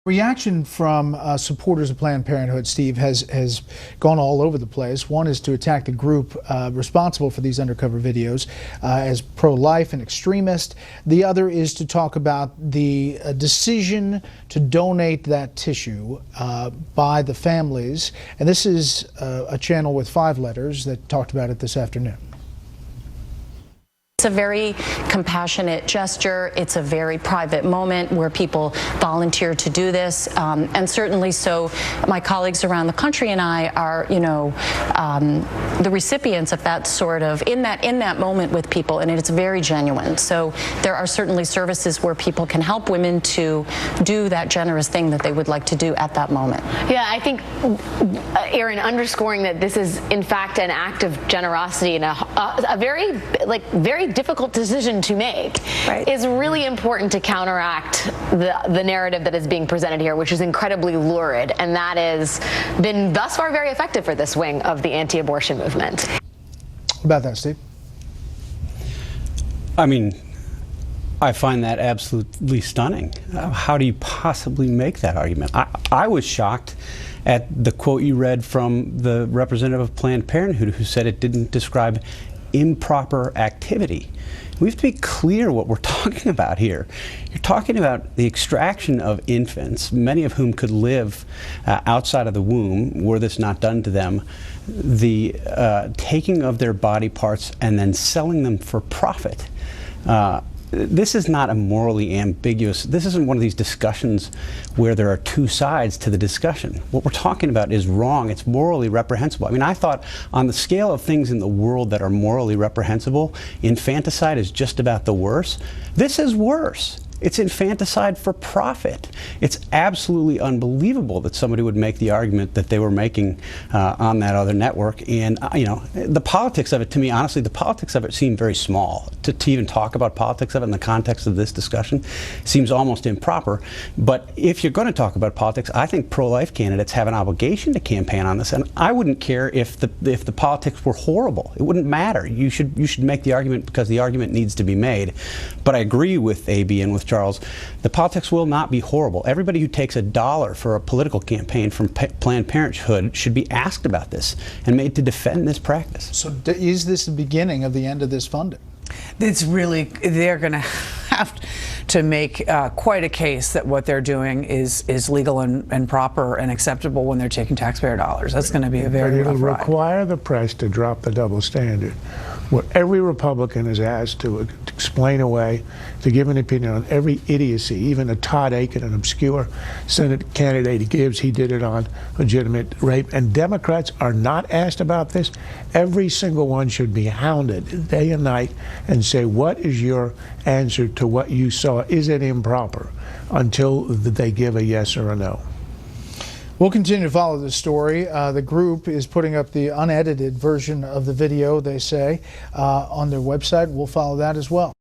Reaction from supporters of Planned Parenthood, Steve, has gone all over the place. One is to attack the group responsible for these undercover videos as pro-life and extremist. The other is to talk about the decision to donate that tissue by the families. And this is a channel with 5 letters that talked about it this afternoon. It's a very compassionate gesture. It's a very private moment where people volunteer to do this, and certainly so my colleagues around the country and I are, the recipients of that sort of in that moment with people, and it's very genuine. So there are certainly services where people can help women to do that generous thing that they would like to do at that moment. Yeah, I think, Aaron, underscoring that this is in fact an act of generosity and a very difficult decision to make is really important to counteract the narrative that is being presented here, which is incredibly lurid, and that has been thus far very effective for this wing of the anti-abortion movement. What about that, Steve? I mean, I find that absolutely stunning. How do you possibly make that argument? I was shocked at the quote you read from the representative of Planned Parenthood, who said it didn't describe improper activity. We have to be clear what we're talking about here. You're talking about the extraction of infants, many of whom could live outside of the womb were this not done to them, the taking of their body parts and then selling them for profit. This is not a morally ambiguous, this isn't one of these discussions where there are 2 sides to the discussion. What we're talking about is wrong, it's morally reprehensible. I mean, I thought on the scale of things in the world that are morally reprehensible, infanticide is just about the worst. This is worse. It's infanticide for profit. It's absolutely unbelievable that somebody would make the argument that they were making on that other network. And, the politics of it, to me, honestly, the politics of it seem very small. To even talk about politics of it in the context of this discussion seems almost improper. But if you're going to talk about politics, I think pro-life candidates have an obligation to campaign on this. And I wouldn't care if the politics were horrible. It wouldn't matter. You should make the argument because the argument needs to be made. But I agree with AB and with Charles, the politics will not be horrible. Everybody who takes $1 for a political campaign from Planned Parenthood should be asked about this and made to defend this practice. So is this the beginning of the end of this funding? It's really, they're going to have to make quite a case that what they're doing is legal and proper and acceptable when they're taking taxpayer dollars. That's going to be a very rough ride. It'll require the press to drop the double standard. What every Republican is asked to explain away, to give an opinion on every idiocy, even a Todd Aiken, an obscure Senate candidate gives, he did it on legitimate rape. And Democrats are not asked about this. Every single one should be hounded day and night and say, what is your answer to what you saw? Is it improper? Until they give a yes or a no. We'll continue to follow this story. The group is putting up the unedited version of the video, they say, on their website. We'll follow that as well.